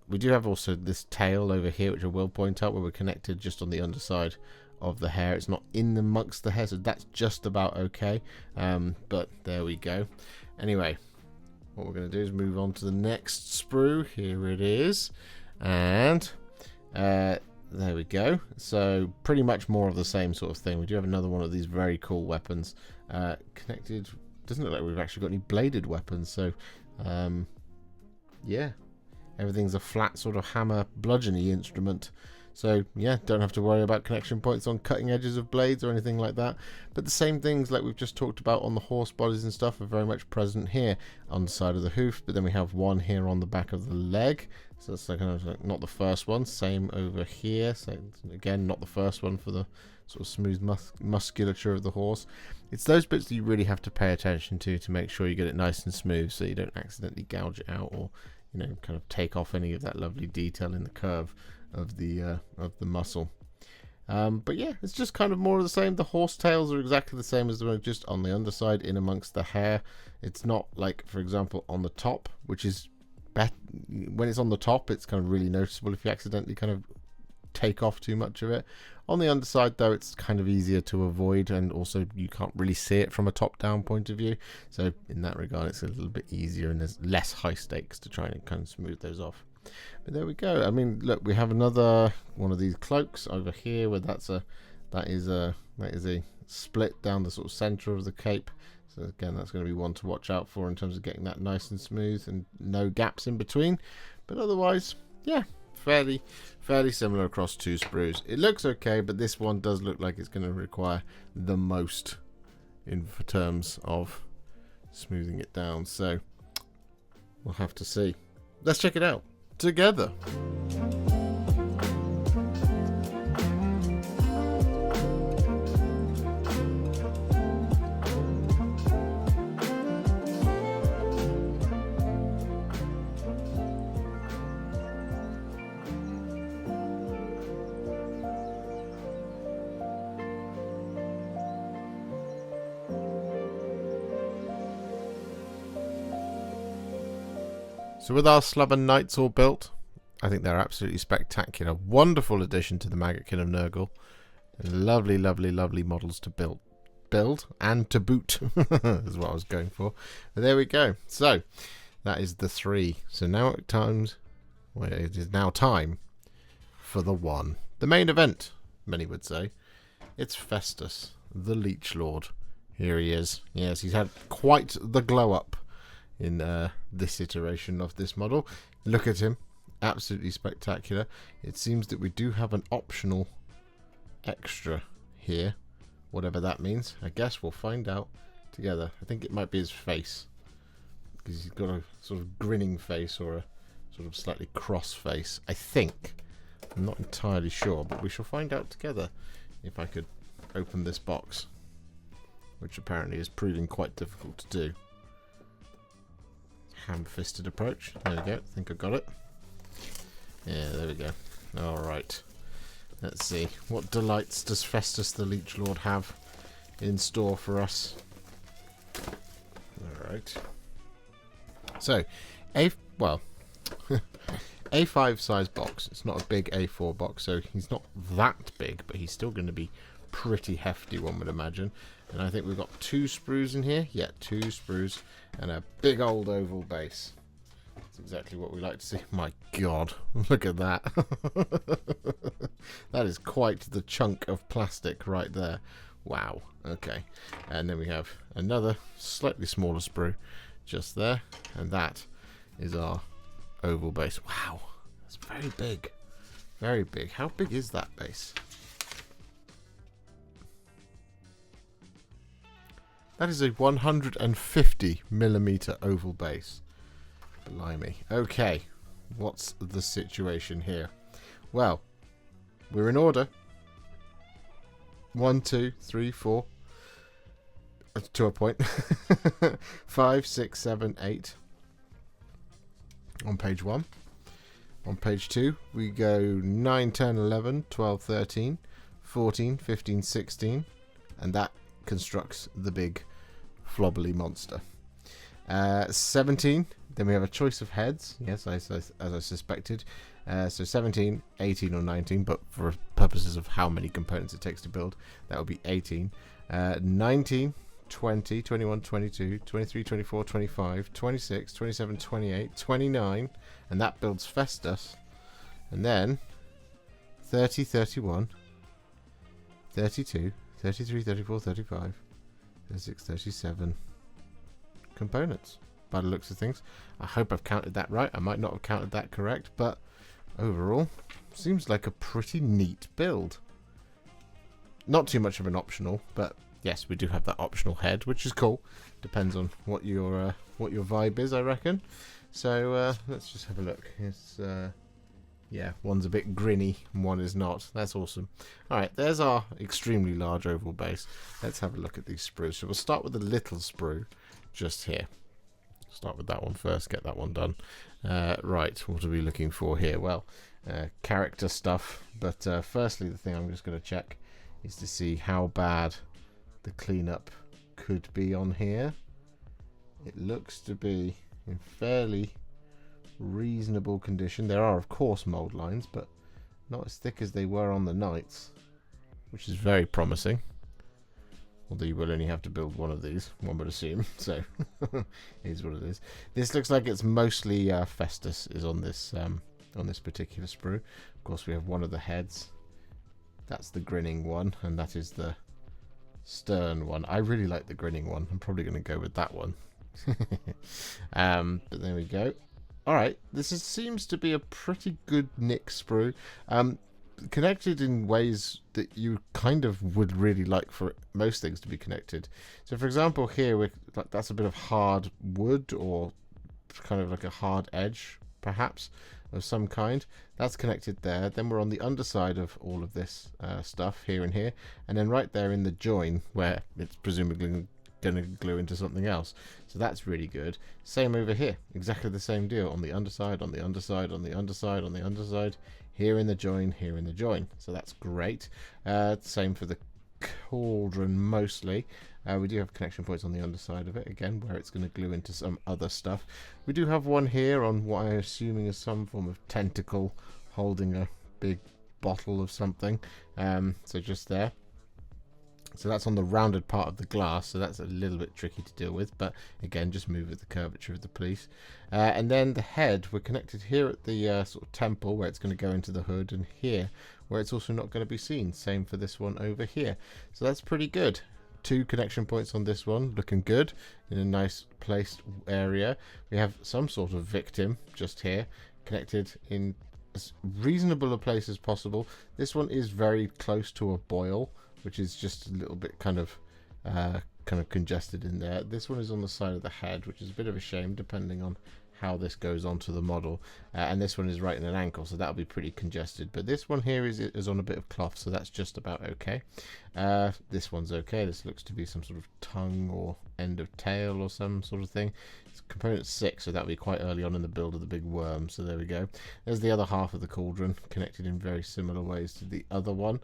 We do have also this tail over here, which I will point out, where we're connected just on the underside of the hair. It's not in amongst the hair, so that's just about okay, but there we go. Anyway, what we're going to do is move on to the next sprue. Here it is, and there we go. So pretty much more of the same sort of thing. We do have another one of these very cool weapons connected. Doesn't look like we've actually got any bladed weapons. So yeah, everything's a flat sort of hammer bludgeony instrument. So yeah, don't have to worry about connection points on cutting edges of blades or anything like that. But the same things like we've just talked about on the horse bodies and stuff are very much present here on the side of the hoof. But then we have one here on the back of the leg. So that's kind of like not the first one. Same over here. So again, not the first one for the sort of smooth musculature of the horse. It's those bits that you really have to pay attention to make sure you get it nice and smooth, so you don't accidentally gouge it out, or kind of take off any of that lovely detail in the curve of the muscle. But yeah, it's just kind of more of the same. The horse tails are exactly the same as the one just on the underside, in amongst the hair. It's not like, for example, on the top, which is when it's on the top, it's kind of really noticeable if you accidentally kind of take off too much of it. On the underside, though, it's kind of easier to avoid, and also you can't really see it from a top-down point of view. So in that regard, it's a little bit easier, and there's less high stakes to try and kind of smooth those off. But there we go. I mean, look, we have another one of these cloaks over here where that is a split down the sort of center of the cape. So again, that's going to be one to watch out for in terms of getting that nice and smooth and no gaps in between. But otherwise, yeah, fairly similar across two sprues. It looks okay, but this one does look like it's going to require the most in terms of smoothing it down. So we'll have to see. Let's check it out together. So with our Sloven Knights all built, I think they're absolutely spectacular. Wonderful addition to the Maggotkin of Nurgle. Lovely, lovely, lovely models to build and to boot is what I was going for. But there we go. So that is the 3. So now it is now time for the 1. The main event, many would say. It's Festus, the Leechlord. Here he is. Yes, he's had quite the glow up in this iteration of this model. Look at him, absolutely spectacular. It seems that we do have an optional extra here, whatever that means. I guess we'll find out together. I think it might be his face, because he's got a sort of grinning face or a sort of slightly cross face, I think. I'm not entirely sure, but we shall find out together. If I could open this box, which apparently is proving quite difficult to do. Ham-fisted approach. There we go. I think I got it. Yeah, there we go. Alright. Let's see. What delights does Festus the Leechlord have in store for us? Alright. So, A5 size box. It's not a big A4 box, so he's not that big, but he's still going to be pretty hefty, one would imagine. And I think we've got 2 sprues in here. Yeah, 2 sprues and a big old oval base. That's exactly what we like to see. My God, look at that. That is quite the chunk of plastic right there. Wow. Okay. And then we have another slightly smaller sprue just there. And that is our oval base. Wow. That's very big. Very big. How big is that base? That is a 150mm oval base. Blimey. Okay, what's the situation here? Well, we're in order. 1, 2, 3, 4. To a point. 5, 6, 7, 8. On page 1. On page 2, we go 9, 10, 11, 12, 13, 14, 15, 16. And that constructs the big flobbly monster. 17, then we have a choice of heads, yes, as I suspected. So 17, 18 or 19, but for purposes of how many components it takes to build, that would be 18. 19, 20, 21, 22, 23, 24, 25, 26, 27, 28, 29, and that builds Festus. And then 30, 31, 32, 33, 34, 35, 36, 37 components by the looks of things. I hope I've counted that right. I might not have counted that correct, but overall seems like a pretty neat build. Not too much of an optional, but yes, we do have that optional head, which is cool. Depends on what your vibe is, I reckon. So let's just have a look. It's yeah, one's a bit grinny and one is not. That's awesome. Alright, there's our extremely large oval base. Let's have a look at these sprues. So we'll start with the little sprue just here. Start with that one first, get that one done. Right, what are we looking for here? Well, character stuff. But firstly, the thing I'm just going to check is to see how bad the cleanup could be on here. It looks to be in fairly reasonable condition. There are of course mold lines, but not as thick as they were on the knights, which is very promising. Although you will only have to build one of these, one would assume. So it is what it is. This looks like it's mostly Festus is on this on this particular sprue. Of course, we have one of the heads. That's the grinning one, and that is the stern one. I really like the grinning one. I'm probably going to go with that one. But there we go. Alright, seems to be a pretty good nick sprue. Connected in ways that you kind of would really like for most things to be connected. So for example here, that's a bit of hard wood, or kind of like a hard edge perhaps of some kind. That's connected there. Then we're on the underside of all of this stuff here and here, and then right there in the join where it's presumably going to glue into something else. So that's really good. Same over here, exactly the same deal, on the underside, on the underside, on the underside, on the underside, here in the join, here in the join. So that's great. Same for the cauldron mostly. We do have connection points on the underside of it, again, where it's going to glue into some other stuff. We do have one here on what I'm assuming is some form of tentacle holding a big bottle of something. So just there. So that's on the rounded part of the glass, so that's a little bit tricky to deal with, but again, just move with the curvature of the piece. And then the head, we're connected here at the sort of temple where it's going to go into the hood, and here where it's also not going to be seen. Same for this one over here. So that's pretty good. 2 connection points on this one, looking good in a nice placed area. We have some sort of victim just here, connected in as reasonable a place as possible. This one is very close to a boil, which is just a little bit kind of congested in there. This one is on the side of the head, which is a bit of a shame depending on how this goes onto the model. And this one is right in an ankle, so that'll be pretty congested. But this one here is on a bit of cloth, so that's just about okay. This one's okay. This looks to be some sort of tongue or end of tail or some sort of thing. It's component 6, so that'll be quite early on in the build of the big worm. So there we go. There's the other half of the cauldron, connected in very similar ways to the other one,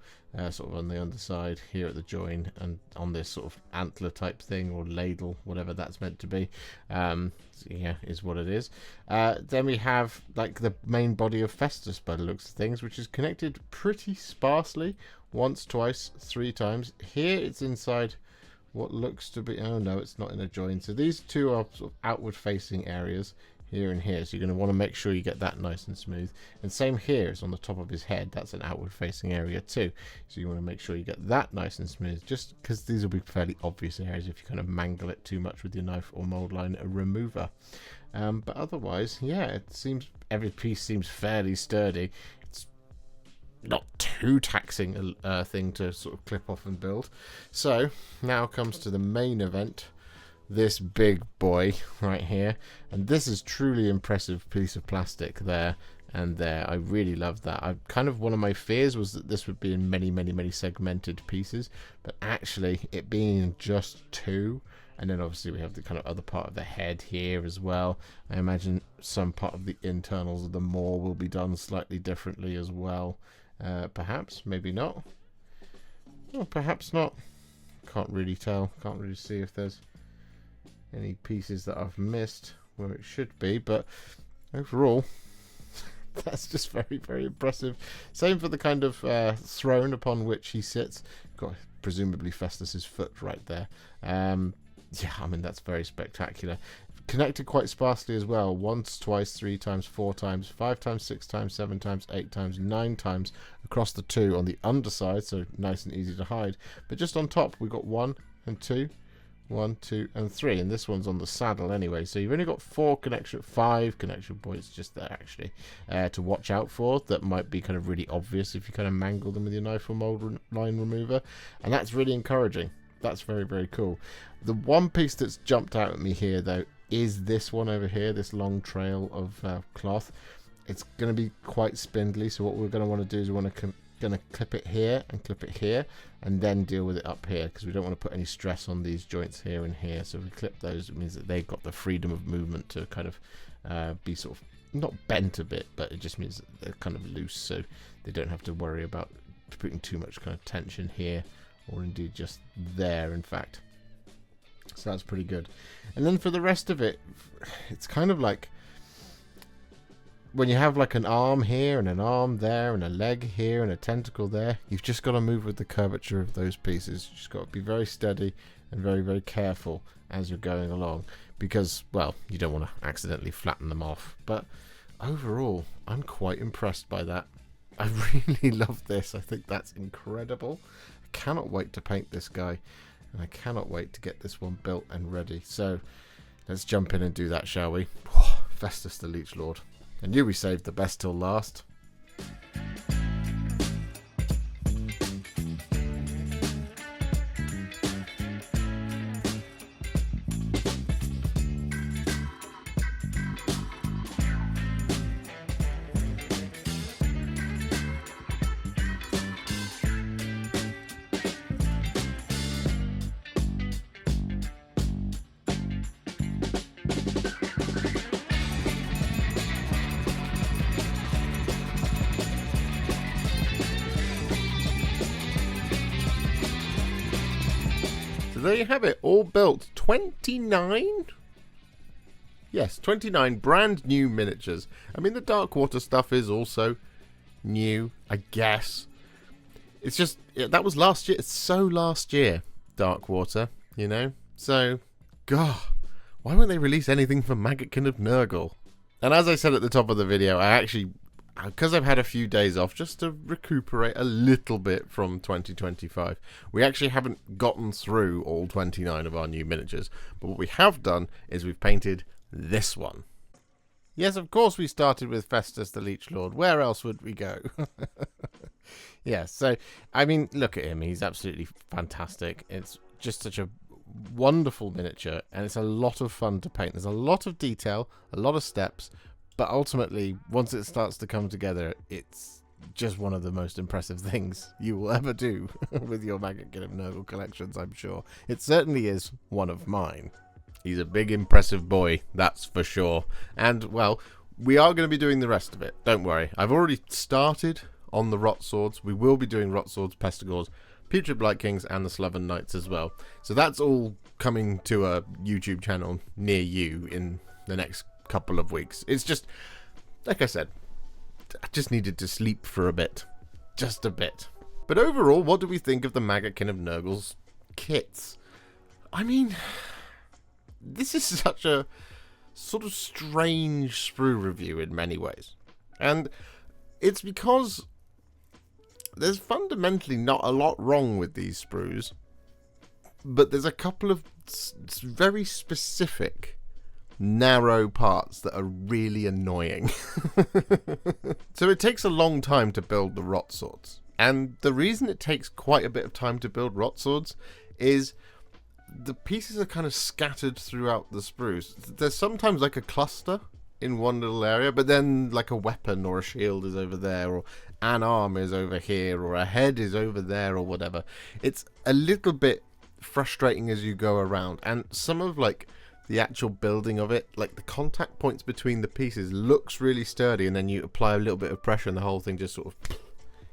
sort of on the underside here at the join, and on this sort of antler type thing, or ladle, whatever that's meant to be. So yeah, is what it is. Then we have like the main body of Festus by the looks of things, which is connected pretty sparsely, once, twice, 3 times. Here it's inside what looks to be, oh no, it's not in a join. So these two are sort of outward facing areas, here and here, so you're going to want to make sure you get that nice and smooth. And same here is on the top of his head, that's an outward facing area too, so you want to make sure you get that nice and smooth, just because these will be fairly obvious areas if you kind of mangle it too much with your knife or mold line remover. But otherwise, yeah, it seems every piece seems fairly sturdy. It's not too taxing a thing to sort of clip off and build. So now comes to the main event, this big boy right here, and this is truly impressive piece of plastic there and there. I really love that. I kind of, one of my fears was that this would be in many segmented pieces, but actually it being in just 2, and then obviously we have the kind of other part of the head here as well. I imagine some part of the internals of the maw will be done slightly differently as well. Perhaps, maybe not. Well, perhaps not. Can't really tell. Can't really see if there's any pieces that I've missed where it should be, but overall that's just very impressive. Same for the kind of throne upon which he sits. Got presumably Festus's foot right there. Yeah, I mean, that's very spectacular. Connected quite sparsely as well. Once, twice, 3 times, 4 times, 5 times, 6 times, 7 times, 8 times, 9 times across the 2 on the underside, so nice and easy to hide. But just on top we've got 1 and 2, 1, 2 and 3, and this one's on the saddle anyway, so you've only got 5 connection points just there actually to watch out for, that might be kind of really obvious if you kind of mangle them with your knife or mold line remover, and that's really encouraging. That's very cool. The one piece that's jumped out at me here though is this one over here, this long trail of cloth. It's going to be quite spindly, so what we're going to want to do is we want to clip it here and clip it here, and then deal with it up here, because we don't want to put any stress on these joints here and here. So if we clip those, it means that they've got the freedom of movement to kind of be sort of not bent a bit, but it just means that they're kind of loose, so they don't have to worry about putting too much kind of tension here, or indeed just there, in fact. So that's pretty good. And then for the rest of it, it's kind of like when you have like an arm here and an arm there and a leg here and a tentacle there, you've just got to move with the curvature of those pieces. You've just got to be very steady and very careful as you're going along, because, well, you don't want to accidentally flatten them off. But overall, I'm quite impressed by that. I really love this. I think that's incredible. I cannot wait to paint this guy, and I cannot wait to get this one built and ready. So let's jump in and do that, shall we? Festus the Leechlord. I knew we saved the best till last. There you have it, all built. 29? Yes, 29 brand new miniatures. I mean, the Darkwater stuff is also new, I guess. It's just, that was last year. It's so last year, Darkwater, you know? So, God, why won't they release anything for Maggotkin of Nurgle? And as I said at the top of the video, I actually, because I've had a few days off just to recuperate a little bit from 2025, we actually haven't gotten through all 29 of our new miniatures, but what we have done is we've painted this one. Yes, of course we started with Festus the Leechlord. Where else would we go? Yeah, so, I mean, look at him. He's absolutely fantastic. It's just such a wonderful miniature, and it's a lot of fun to paint. There's a lot of detail, a lot of steps, but ultimately, once it starts to come together, it's just one of the most impressive things you will ever do with your Maggotkin of Nurgle collections, I'm sure. It certainly is one of mine. He's a big, impressive boy, that's for sure. And, well, we are going to be doing the rest of it. Don't worry. I've already started on the Rotswords. We will be doing Rotswords, Pestigors, Putrid Blightkings, and the Sloven Knights as well. So that's all coming to a YouTube channel near you in the next couple of weeks. It's just, like I said, I just needed to sleep for a bit. Just a bit. But overall, what do we think of the Maggotkin of Nurgle's kits? I mean, this is such a sort of strange sprue review in many ways. And it's because there's fundamentally not a lot wrong with these sprues, but there's a couple of very specific narrow parts that are really annoying. So it takes a long time to build the Rotswords, and the reason it takes quite a bit of time to build Rotswords is the pieces are kind of scattered throughout the sprues. There's sometimes like a cluster in one little area, but then like a weapon or a shield is over there, or an arm is over here, or a head is over there, or whatever. It's a little bit frustrating as you go around, and some of like the actual building of it, like the contact points between the pieces, looks really sturdy, and then you apply a little bit of pressure and the whole thing just sort of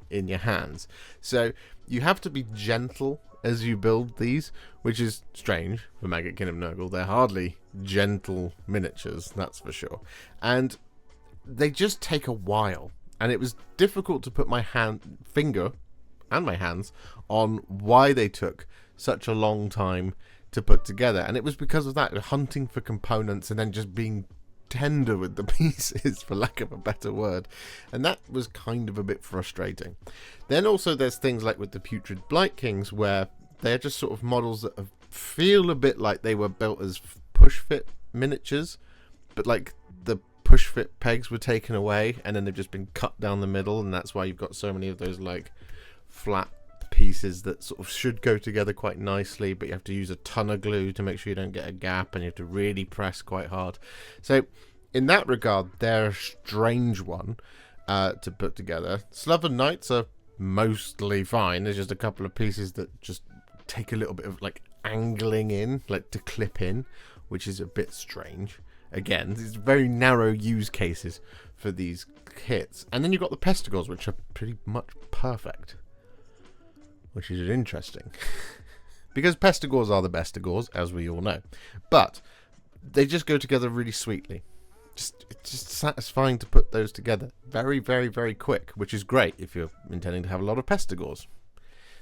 in your hands. So you have to be gentle as you build these, which is strange for Maggotkin of Nurgle. They're hardly gentle miniatures, that's for sure. And they just take a while, and it was difficult to put my finger and my hands on why they took such a long time to put together. And it was because of that, hunting for components and then just being tender with the pieces, for lack of a better word. And that was kind of a bit frustrating. Then also there's things like with the Putrid Blightkings, where they're just sort of models that feel a bit like they were built as push-fit miniatures, but like the push-fit pegs were taken away and then they've just been cut down the middle, and that's why you've got so many of those like flat pieces that sort of should go together quite nicely, but you have to use a ton of glue to make sure you don't get a gap, and you have to really press quite hard. So in that regard, they're a strange one to put together. Sloven Knights are mostly fine. There's just a couple of pieces that just take a little bit of like angling in, like to clip in, which is a bit strange. Again, these very narrow use cases for these kits. And then you've got the Pestigors, which are pretty much perfect, which is interesting. Because Pestigors are the Pestigors, as we all know. But they just go together really sweetly. It's just satisfying to put those together. Very, very, very quick, which is great if you're intending to have a lot of Pestigors.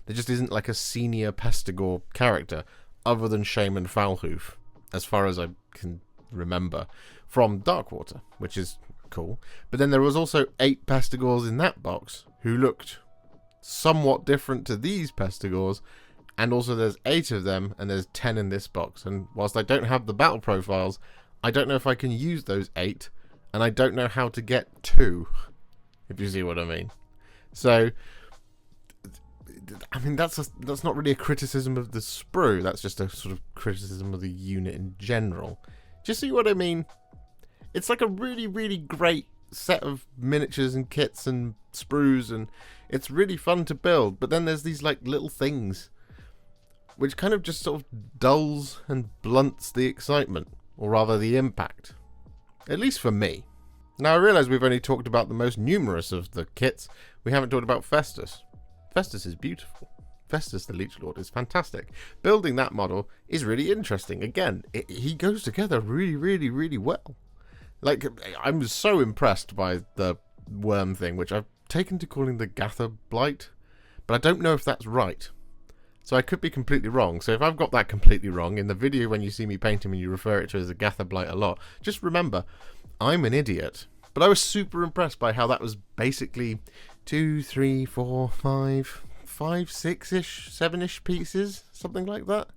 There just isn't like a senior Pestigor character other than Shaman Foulhoof, as far as I can remember, from Darkwater, which is Cool. But then there was also 8 Pestigors in that box who looked somewhat different to these Pestigors. And also there's 8 of them, and there's 10 in this box. And whilst I don't have the battle profiles, I don't know if I can use those 8. And I don't know how to get 2, if you see what I mean. So, I mean, that's not really a criticism of the sprue. That's just a sort of criticism of the unit in general. Just see what I mean? It's like a really, really great set of miniatures and kits and sprues, and it's really fun to build. But then there's these like little things which kind of just sort of dulls and blunts the excitement, or rather the impact. At least for me. Now I realise we've only talked about the most numerous of the kits. We haven't talked about Festus. Festus is beautiful. Festus the Leechlord is fantastic. Building that model is really interesting. Again, he goes together really, really, really well. Like, I'm so impressed by the worm thing, which I've taken to calling the Gather Blight, but I don't know if that's right. So I could be completely wrong. So if I've got that completely wrong, in the video when you see me paint him and you refer it to as a Gather Blight a lot, just remember, I'm an idiot. But I was super impressed by how that was basically 2, 3, 4, 5, 6-ish, 7-ish pieces, something like that.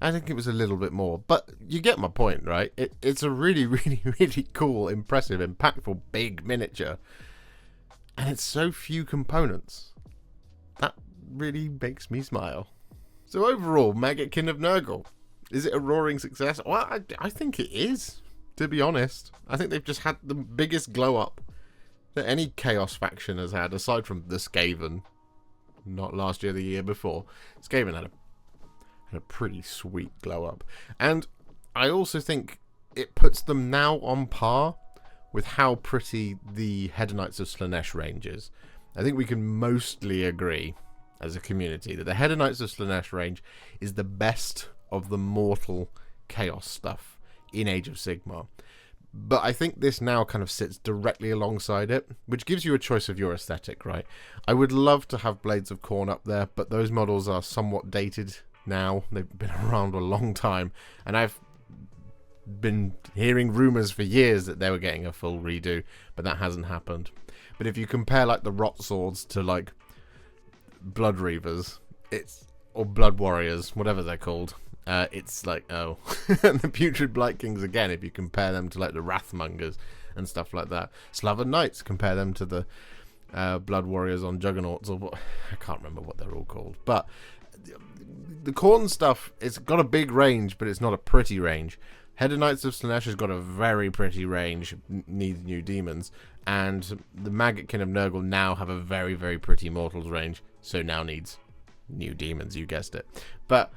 I think it was a little bit more, but you get my point, right? It's a really, really, really cool, impressive, impactful, big miniature. And it's so few components. That really makes me smile. So overall, Maggotkin of Nurgle, is it a roaring success? Well, I think it is, to be honest. I think they've just had the biggest glow up that any Chaos faction has had, aside from the Skaven. Not last year, the year before. Skaven had a pretty sweet glow up. And I also think it puts them now on par with how pretty the Hedonites of Slaanesh range is. I think we can mostly agree as a community that the Hedonites of Slaanesh range is the best of the mortal chaos stuff in Age of Sigmar. But I think this now kind of sits directly alongside it, which gives you a choice of your aesthetic, right? I would love to have Blades of Khorne up there, but those models are somewhat dated now. They've been around a long time, and I've been hearing rumours for years that they were getting a full redo, but that hasn't happened. But if you compare like the Rotswords to like Blood Reavers, or Blood Warriors, whatever they're called, it's like, oh. And the Putrid Blightkings, again, if you compare them to like the Wrathmongers and stuff like that. Sloven Knights, compare them to the Blood Warriors on Juggernauts, or what, I can't remember what they're all called. But the Khorne stuff, it's got a big range, but it's not a pretty range. Hedonites of Slaanesh has got a very pretty range, needs new demons, and the Maggotkin of Nurgle now have a very, very pretty mortals range, so now needs new demons, you guessed it. But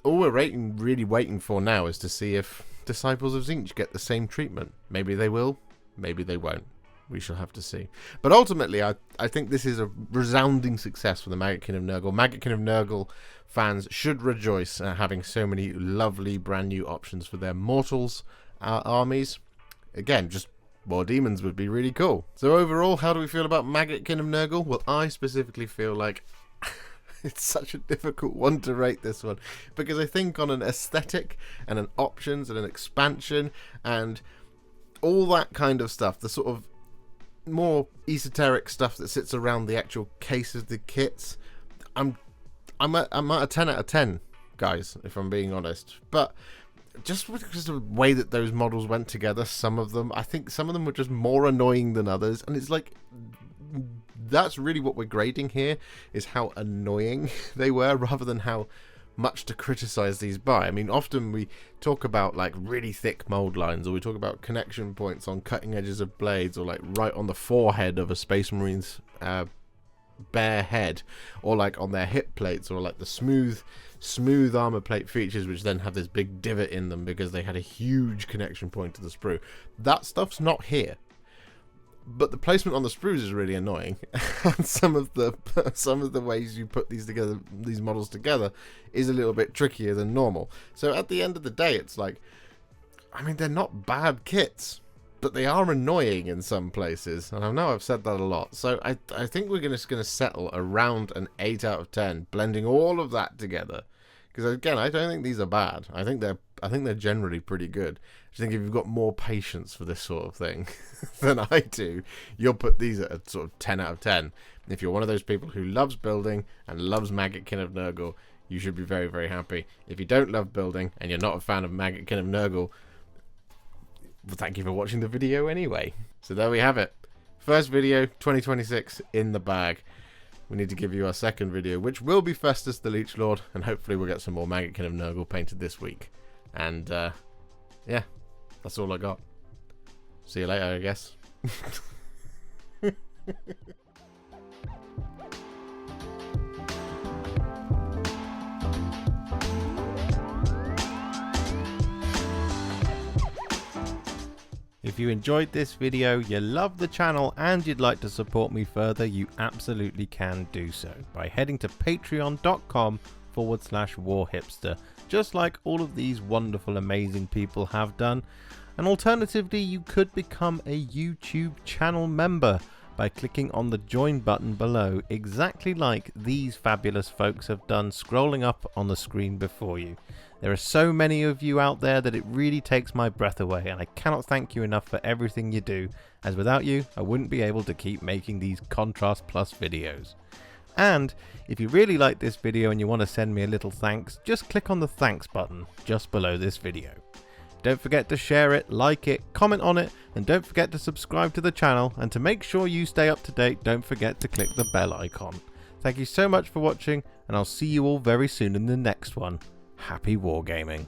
all we're really waiting for now is to see if Disciples of Tzeentch get the same treatment. Maybe they will, maybe they won't. We shall have to see. But ultimately, I think this is a resounding success for the Maggotkin of Nurgle. Maggotkin of Nurgle fans should rejoice at having so many lovely brand new options for their mortals armies. Again, just more demons would be really cool. So overall, how do we feel about Maggotkin of Nurgle? Well, I specifically feel like it's such a difficult one to rate, this one, because I think on an aesthetic and an options and an expansion and all that kind of stuff, the sort of more esoteric stuff that sits around the actual case of the kits, I'm at a 10 out of 10, guys, if I'm being honest. But just because of the way that those models went together, I think some of them were just more annoying than others, and it's like, that's really what we're grading here, is how annoying they were, rather than how much to criticize these by. I mean, often we talk about like really thick mold lines, or we talk about connection points on cutting edges of blades, or like right on the forehead of a Space Marine's bare head, or like on their hip plates, or like the smooth armor plate features, which then have this big divot in them because they had a huge connection point to the sprue. That stuff's not here. But the placement on the sprues is really annoying, and some of the ways you put these models together, is a little bit trickier than normal. So at the end of the day, it's like, I mean, they're not bad kits, but they are annoying in some places, and I know I've said that a lot. So I think we're just going to settle around an 8 out of 10, blending all of that together. Because again, I don't think these are bad. I think they're generally pretty good. I think if you've got more patience for this sort of thing than I do, you'll put these at a sort of 10 out of 10. If you're one of those people who loves building and loves Maggotkin of Nurgle, you should be very, very happy. If you don't love building and you're not a fan of Maggotkin of Nurgle, well, thank you for watching the video anyway. So there we have it. First video, 2026 in the bag. We need to give you our second video, which will be Festus the Leechlord, and hopefully we'll get some more Maggotkin of Nurgle painted this week. And, yeah, that's all I got. See you later, I guess. If you enjoyed this video, you love the channel, and you'd like to support me further, you absolutely can do so by heading to patreon.com/Warhipster, just like all of these wonderful, amazing people have done. And alternatively, you could become a YouTube channel member by clicking on the join button below, exactly like these fabulous folks have done, scrolling up on the screen before you. There are so many of you out there that it really takes my breath away, and I cannot thank you enough for everything you do, as without you I wouldn't be able to keep making these Contrast Plus videos. And if you really like this video and you want to send me a little thanks, just click on the thanks button just below this video. Don't forget to share it, like it, comment on it, and don't forget to subscribe to the channel, and to make sure you stay up to date, don't forget to click the bell icon. Thank you so much for watching, and I'll see you all very soon in the next one. Happy wargaming.